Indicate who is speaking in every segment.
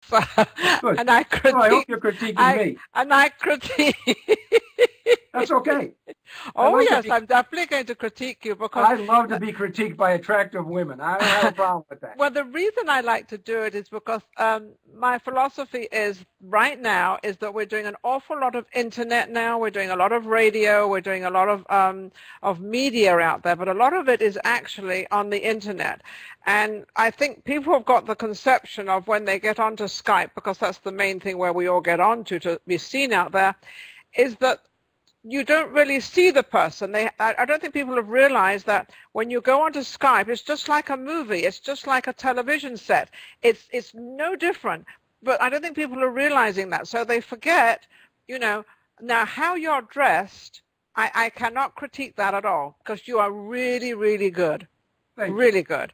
Speaker 1: So,
Speaker 2: Good.
Speaker 1: and I
Speaker 2: Well, I hope
Speaker 1: critique,
Speaker 2: you're critiquing me.
Speaker 1: and I critique.
Speaker 2: That's okay. I
Speaker 1: Oh
Speaker 2: like to
Speaker 1: yes,
Speaker 2: be.
Speaker 1: I'm definitely going to critique you because
Speaker 2: I love to be critiqued by attractive women. I don't have a problem with that.
Speaker 1: well, the reason I like to do it is because my philosophy is right now is that we're doing an awful lot of internet now. We're doing a lot of radio. We're doing a lot of media out there, but a lot of it is actually on the internet. And I think people have got the conception of when they get onto Skype, because that's the main thing where we all get onto to be seen out there, is that you don't really see the person. I don't think people have realized that when you go onto Skype, it's just like a movie. It's just like a television set. It's no different. But I don't think people are realizing that. So they forget, now how you're dressed, I cannot critique that at all because you are really, really good.
Speaker 2: Thank you.
Speaker 1: Really good.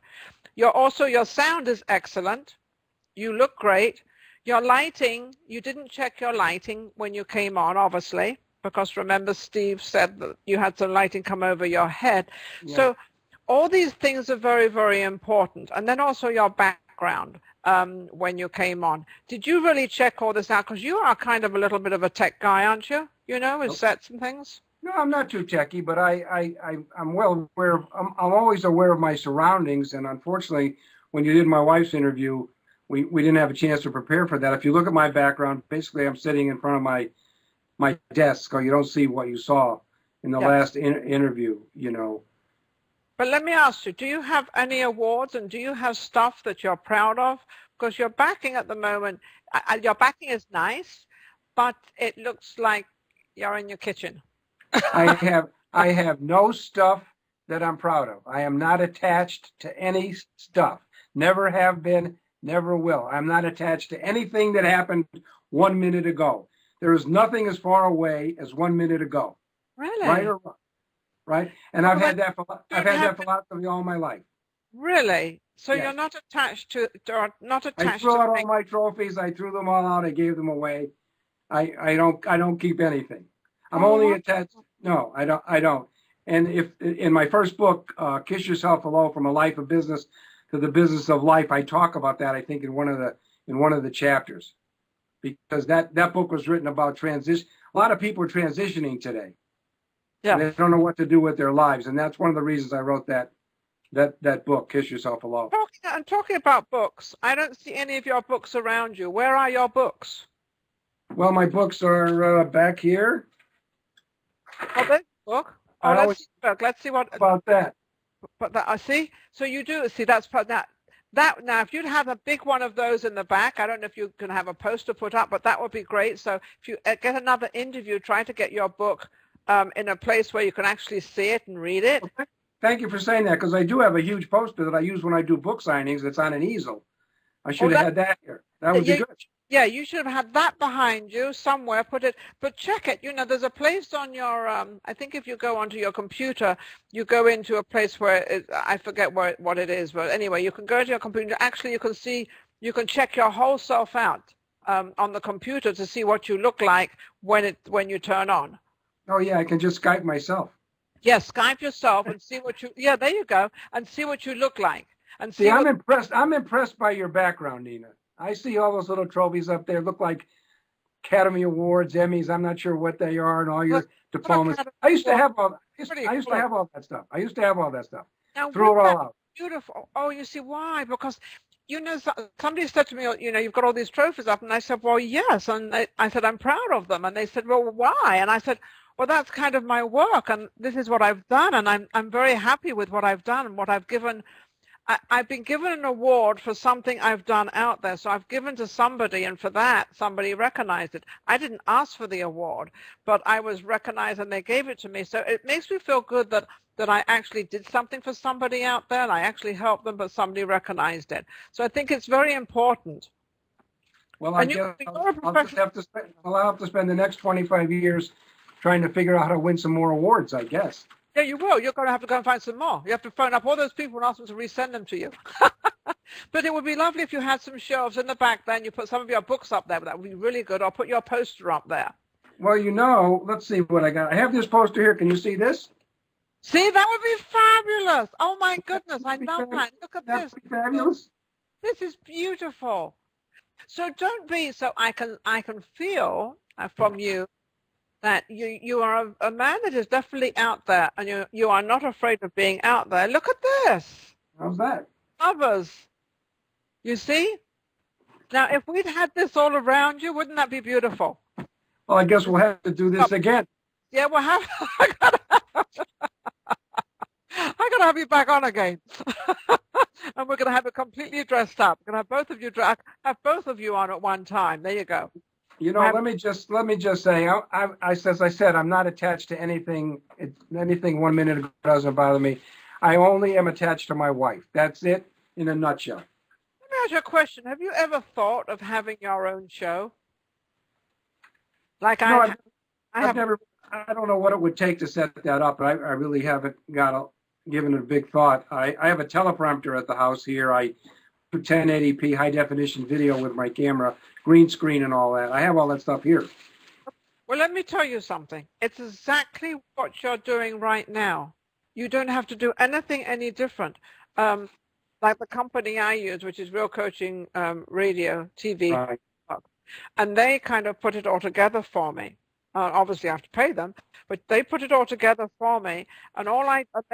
Speaker 1: Your sound is excellent. You look great. Your lighting, you didn't check your lighting when you came on, obviously, because remember Steve said that you had some lighting come over your head.
Speaker 2: Yeah.
Speaker 1: So all these things are very, very important. And then also your background when you came on. Did you really check all this out? Because you are kind of a little bit of a tech guy, aren't you? With sets and things?
Speaker 2: No, I'm not too techy, but I'm well aware of, I'm always aware of my surroundings. And unfortunately, when you did my wife's interview, we didn't have a chance to prepare for that. If you look at my background, basically I'm sitting in front of my desk, so you don't see what you saw in the last interview,
Speaker 1: But let me ask you, do you have any awards and do you have stuff that you're proud of? Because your backing at the moment, your backing is nice, but it looks like you're in your kitchen.
Speaker 2: I have no stuff that I'm proud of. I am not attached to any stuff. Never have been, never will. I'm not attached to anything that happened 1 minute ago. There is nothing as far away as 1 minute ago.
Speaker 1: Really?
Speaker 2: Right or wrong? Right? And I've had that philosophy all my life.
Speaker 1: Really? So
Speaker 2: yes.
Speaker 1: You're not attached to, or not attached
Speaker 2: to. I threw out
Speaker 1: all
Speaker 2: my trophies. I threw them all out. I gave them away. I don't keep anything. I'm only attached. No, I don't. And if in my first book, Kiss Yourself Hello, From a Life of Business to the Business of Life, I talk about that. I think in one of the chapters, because that book was written about transition. A lot of people are transitioning today. Yeah. They don't know what to do with their lives, and that's one of the reasons I wrote that book, Kiss Yourself Hello.
Speaker 1: Talking about books, I don't see any of your books around you. Where are your books?
Speaker 2: Well, my books are back here.
Speaker 1: Oh, there's a book. Let's see what
Speaker 2: about that.
Speaker 1: But I see. So you do see that's that. Now, if you'd have a big one of those in the back, I don't know if you can have a poster put up, but that would be great. So if you get another interview, try to get your book in a place where you can actually see it and read it.
Speaker 2: Okay. Thank you for saying that, because I do have a huge poster that I use when I do book signings. That's on an easel. I should have had that here. That would be good.
Speaker 1: Yeah, you should have had that behind you somewhere. But check it. There's a place on your. I think if you go onto your computer, you go into a place where I forget what it is. But anyway, you can go to your computer. Actually, you can check your whole self out on the computer to see what you look like when you turn on.
Speaker 2: Oh yeah, I can just Skype myself.
Speaker 1: Yes, Skype yourself and see what you. Yeah, there you go, and see what you look like. And
Speaker 2: see, I'm impressed. I'm impressed by your background, Nina. I see all those little trophies up there. Look like Academy Awards, Emmys. I'm not sure what they are, and all your diplomas. I used to have all. I used to have all that stuff. I used to have all that stuff.
Speaker 1: Now,
Speaker 2: threw it all out.
Speaker 1: Beautiful. Oh, you see why? Because somebody said to me, you've got all these trophies up, and I said, well, yes, and I said I'm proud of them, and they said, well, why? And I said, well, that's kind of my work, and this is what I've done, and I'm very happy with what I've done and what I've given. I've been given an award for something I've done out there. So I've given to somebody, and for that, somebody recognized it. I didn't ask for the award, but I was recognized and they gave it to me. So it makes me feel good that I actually did something for somebody out there and I actually helped them, but somebody recognized it. So I think it's very important.
Speaker 2: Well, I'll have to spend the next 25 years trying to figure out how to win some more awards, I guess.
Speaker 1: Yeah, you will. You're going to have to go and find some more. You have to phone up all those people and ask them to resend them to you. But it would be lovely if you had some shelves in the back there and you put some of your books up there. That would be really good. Or put your poster up there.
Speaker 2: Well, let's see what I got. I have this poster here. Can you see this?
Speaker 1: See, that would be fabulous. Oh, my goodness. I love that. Look at this.
Speaker 2: Fabulous.
Speaker 1: This is beautiful. So don't be, so I can feel from you that you are a man that is definitely out there, and you are not afraid of being out there. Look at this.
Speaker 2: How's that?
Speaker 1: Others. You see? Now, if we'd had this all around you, wouldn't that be beautiful?
Speaker 2: Well, I guess we'll have to do this again.
Speaker 1: Yeah, we'll have. I gotta have you back on again, and we're gonna have it completely dressed up. We're gonna have both of you have both of you on at one time. There you go.
Speaker 2: You know, let me just say, as I said, I'm not attached to anything. Anything 1 minute ago doesn't bother me. I only am attached to my wife. That's it in a nutshell.
Speaker 1: Let me ask you a question. Have you ever thought of having your own show? Like
Speaker 2: no, I've never. I don't know what it would take to set that up. But I really haven't given it a big thought. I have a teleprompter at the house here. I do 1080p high definition video with my camera, green screen and all that. I have all that stuff here.
Speaker 1: Well, let me tell you something. It's exactly what you're doing right now. You don't have to do anything any different. Like the company I use, which is Real Coaching Radio, TV,
Speaker 2: Right.
Speaker 1: and they kind of put it all together for me. Obviously, I have to pay them, but they put it all together for me. And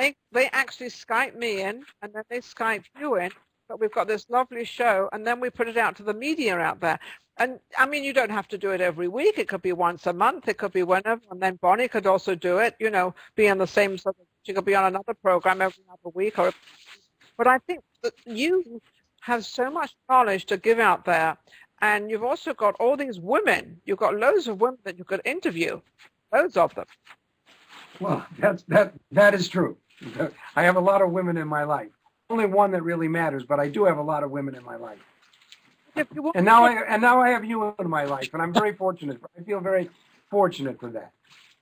Speaker 1: they actually Skype me in, and then they Skype you in. But we've got this lovely show, and then we put it out to the media out there. And I mean, you don't have to do it every week. It could be once a month. It could be whenever. And then Bonnie could also do it. You know, be on the same sort of. She could be on another program every other week. But I think that you have so much knowledge to give out there. And you've also got all these women. You've got loads of women that you could interview, loads of them.
Speaker 2: Well, that is true. I have a lot of women in my life. Only one that really matters, but I do have a lot of women in my life. And now I have you in my life, and I'm very fortunate. I feel very fortunate for that.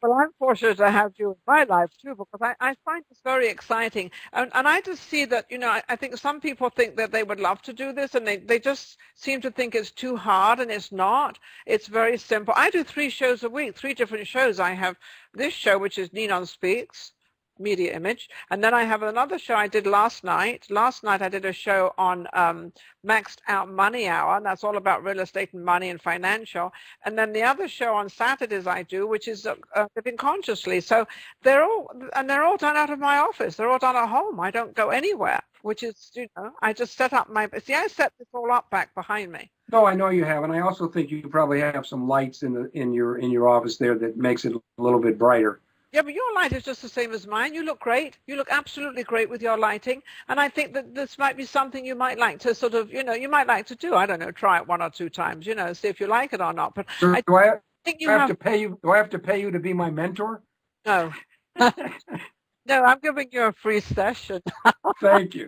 Speaker 1: Well, I'm fortunate to have you in my life too, because I find this very exciting. And I just see that, you know, I think some people think that they would love to do this, and they just seem to think it's too hard, and it's not. It's very simple. I do 3 shows a week, 3 different shows. I have this show, which is Ninon Speaks, Media Image, and then I have another show I did last night. Last night I did a show on Maxed Out Money Hour, and that's all about real estate and money and financial. And then the other show on Saturdays I do, which is Living Consciously. So they're all done out of my office. They're all done at home. I don't go anywhere, which is, you know, I just set up I set this all up back behind me.
Speaker 2: No, I know you have, and I also think you probably have some lights in your office there that makes it a little bit brighter.
Speaker 1: Yeah, but your light is just the same as mine. You look great. You look absolutely great with your lighting. And I think that this might be something you might like to sort of, you know, you might like to do. I don't know, try it 1 or 2 times, you know, see if you like it or not. But
Speaker 2: So
Speaker 1: I think you
Speaker 2: have to pay you. Do I have to pay you to be my mentor?
Speaker 1: No. No, I'm giving you a free session.
Speaker 2: Thank you.